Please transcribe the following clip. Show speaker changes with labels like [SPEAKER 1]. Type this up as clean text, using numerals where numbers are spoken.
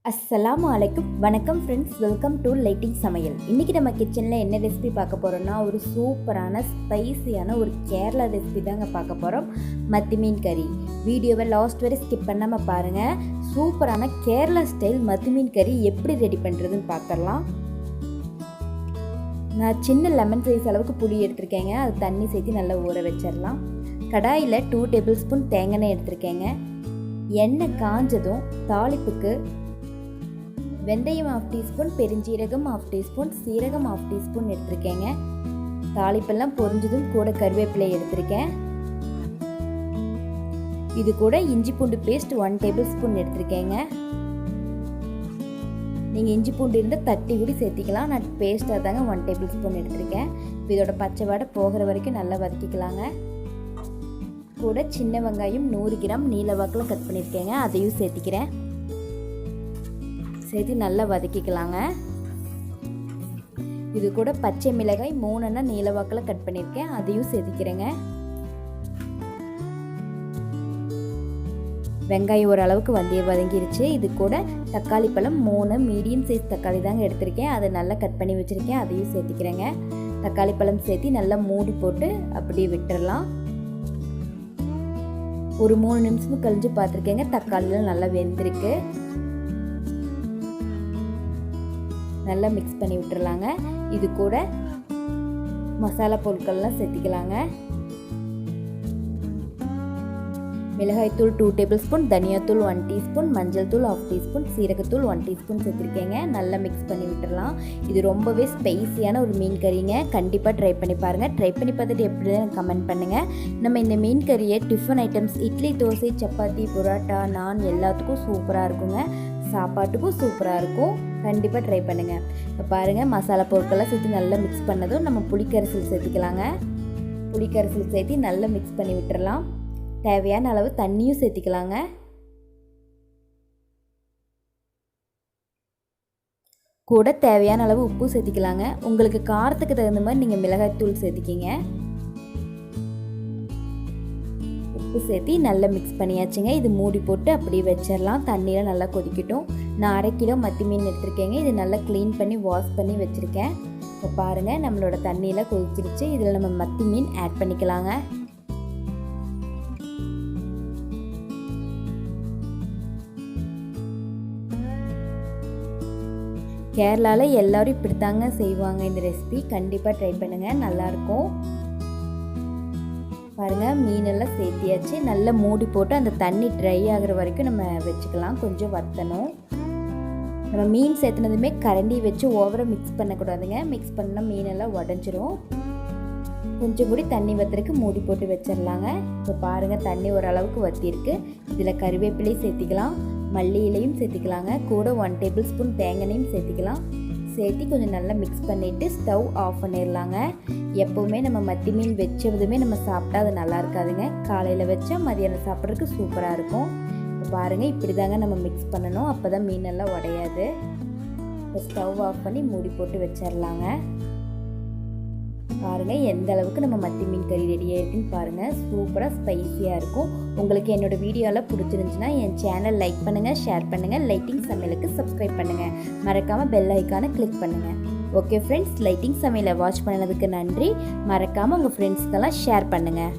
[SPEAKER 1] அஸ்ஸலாமு அலைக்கும். வணக்கம் ஃப்ரெண்ட்ஸ், வெல்கம் டு லைட்டிங் சமையல். இன்றைக்கி நம்ம கிச்சனில் என்ன ரெசிபி பார்க்க போகிறோம்னா, ஒரு சூப்பரான ஸ்பைசியான ஒரு கேரளா ரெசிபி தாங்க பார்க்க போகிறோம். மத்தி மீன் கறி. வீடியோவை லாஸ்ட் வரை ஸ்கிப் பண்ணாமல் பாருங்கள். சூப்பரான கேரளா ஸ்டைல் மத்தி மீன் கறி எப்படி ரெடி பண்ணுறதுன்னு பார்க்கலாம். நான் சின்ன லெமன் சைஸ் அளவுக்கு புளி எடுத்திருக்கேங்க. அது தண்ணி சேர்த்து நல்லா ஊற வச்சிடலாம். கடாயில் 2 டேபிள் ஸ்பூன் தேங்காய் எண்ணெய் எடுத்திருக்கேங்க. எண்ணெய் காஞ்சதும் தாளிப்புக்கு வெந்தயம் 1/2 டீஸ்பூன், பெருஞ்சீரகம் 1/2 டீஸ்பூன், சீரகம் 1/2 டீஸ்பூன் எடுத்திருக்கேங்க. தாளிப்பெல்லாம் பொரிஞ்சதும் கூட கருவேப்பிலை எடுத்திருக்கேன். இது கூட இஞ்சி பூண்டு பேஸ்ட் 1 டேபிள் ஸ்பூன் எடுத்திருக்கேங்க. நீங்கள் இஞ்சி பூண்டு இருந்தால் தட்டி கூட சேர்த்திக்கலாம். நான் பேஸ்ட்டாக தாங்க 1 டேபிள் ஸ்பூன் எடுத்திருக்கேன். இதோட பச்சை வாடை போகிற வரைக்கும் நல்லா வதக்கிக்கலாங்க. கூட சின்ன வெங்காயம் 100 கிராம் நீல வாக்கில் கட் பண்ணியிருக்கேங்க. அதையும் சேர்த்திக்கிறேன். சேர்த்து நல்லா வதக்கிக்கலாங்க. இது கூட பச்சை மிளகாய் 3 நீல வாக்கில் கட் பண்ணியிருக்கேன். அதையும் சேர்த்திக்கிறேங்க. வெங்காயம் ஓரளவுக்கு வதங்கிருச்சு. இது கூட தக்காளி பழம் 3 மீடியம் சைஸ் தக்காளி தாங்க எடுத்திருக்கேன். அதை நல்லா கட் பண்ணி வச்சுருக்கேன். அதையும் சேர்த்திக்கிறேங்க. தக்காளி பழம் சேர்த்து நல்லா மூடி போட்டு அப்படியே விட்டுடலாம். ஒரு 3 நிமிஷமும் கழிஞ்சு பார்த்துருக்கேங்க. தக்காளிலாம் நல்லா வெந்திருக்கு. நல்லா மிக்ஸ் பண்ணி விட்டுறலாங்க. இது கூட மசாலா பொருட்கள்லாம் சேர்த்திக்கலாங்க. மிளகாய்த்தூள் 2 டேபிள் ஸ்பூன், தனியாத்தூள் 1 டீஸ்பூன், மஞ்சள் தூள் 1/2 டீஸ்பூன், சீரகத்தூள் 1 டீஸ்பூன் சேர்த்திருக்கேங்க. நல்லா மிக்ஸ் பண்ணி விட்டுடலாம். இது ரொம்பவே ஸ்பைசியான ஒரு மீன் கறிங்க. கண்டிப்பாக ட்ரை பண்ணி பாருங்கள். ட்ரை பண்ணி பார்த்துட்டு எப்படின்னு கமெண்ட் பண்ணுங்கள். நம்ம இந்த மீன் கறியை டிஃபன் ஐட்டம்ஸ் இட்லி, தோசை, சப்பாத்தி, புரோட்டா, நான் எல்லாத்துக்கும் சூப்பராக இருக்குங்க. சாப்பாட்டுக்கும் சூப்பராக இருக்கும். கண்டிப்பாக ட்ரை பண்ணுங்கள். இப்போ பாருங்கள், மசாலா பொருட்கள்லாம் சேர்த்து நல்லா மிக்ஸ் பண்ணதும் நம்ம புளிக்கரைசல் சேர்த்திக்கலாங்க. புளிக்கரைசல் சேர்த்து நல்லா மிக்ஸ் பண்ணி விட்டுறலாம். தேவையான அளவு தண்ணியும் சேர்த்திக்கலாங்க. கூட தேவையான அளவு உப்பு சேர்த்திக்கலாங்க. உங்களுக்கு காரத்துக்கு தகுந்த மாதிரி நீங்கள் மிளகாய்த்தூள் சேர்த்திக்கிங்க. உப்பு சேர்த்து நல்லா மிக்ஸ் பண்ணியாச்சுங்க. இது மூடி போட்டு அப்படியே வச்சிடலாம். தண்ணியில் நல்லா கொதிக்கட்டும். நான் 1/2 கிலோ மத்தி மீன் எடுத்திருக்கேங்க. இது நல்லா க்ளீன் பண்ணி வாஷ் பண்ணி வச்சுருக்கேன். இப்போ பாருங்கள், நம்மளோட தண்ணியில் கொதிச்சிருச்சு. இதில் நம்ம மத்தி மீன் ஆட் பண்ணிக்கலாங்க. கேரளாவில் எல்லோரும் இப்படித்தாங்க செய்வாங்க. இந்த ரெசிபி கண்டிப்பாக ட்ரை பண்ணுங்கள், நல்லாயிருக்கும். பாருங்கள், மீனெல்லாம் சேர்த்தியாச்சு. நல்லா மூடி போட்டு அந்த தண்ணி ட்ரை ஆகிற வரைக்கும் நம்ம வச்சுக்கலாம். கொஞ்சம் வற்றணும். நம்ம மீன் சேர்த்துனதுமே கரண்டி வச்சு ஓவராக மிக்ஸ் பண்ணக்கூடாதுங்க. மிக்ஸ் பண்ணால் மீனெல்லாம் உடஞ்சிரும். கொஞ்சம் கூட தண்ணி வத்துறதுக்கு மூடி போட்டு வச்சிடலாங்க. இப்போ பாருங்கள், தண்ணி ஓரளவுக்கு வற்றிருக்கு. இதில் கருவேப்பிலையும் சேர்த்திக்கலாம், மல்லி இலையும் சேர்த்திக்கலாங்க. கூட 1 டேபிள் ஸ்பூன் தேங்காயும் சேர்த்திக்கலாம். சேர்த்து கொஞ்சம் நல்லா மிக்ஸ் பண்ணிவிட்டு ஸ்டவ் ஆஃப் பண்ணிடலாங்க. எப்போவுமே நம்ம மத்தி மீன் வச்சதுமே நம்ம சாப்பிட்டா அது நல்லா இருக்காதுங்க. காலையில் வச்சா மதியானம் சாப்பிட்றதுக்கு சூப்பராக இருக்கும். இப்போ பாருங்கள், இப்படி தாங்க நம்ம மிக்ஸ் பண்ணணும். அப்போ தான் மீனெல்லாம் உடையாது. இப்போ ஸ்டவ் ஆஃப் பண்ணி மூடி போட்டு வச்சிடலாங்க. பாருங்கள், எந்த அளவுக்கு நம்ம மத்தி மீன் கறி ரெடி ஆகிருக்குன்னு பாருங்கள். சூப்பராக ஸ்பைஸியாக இருக்கும். உங்களுக்கு என்னோடய வீடியோலாம் பிடிச்சிருந்துச்சுன்னா என் சேனல் லைக் பண்ணுங்கள், ஷேர் பண்ணுங்கள். லைட்டிங் சமையலுக்கு சப்ஸ்கிரைப் பண்ணுங்கள். மறக்காமல் பெல் ஐக்கானை கிளிக் பண்ணுங்கள். ஓகே ஃப்ரெண்ட்ஸ், லைட்டிங் சமையலை வாட்ச் பண்ணதுக்கு நன்றி. மறக்காமல் உங்கள் ஃப்ரெண்ட்ஸ்க்கெல்லாம் ஷேர் பண்ணுங்கள்.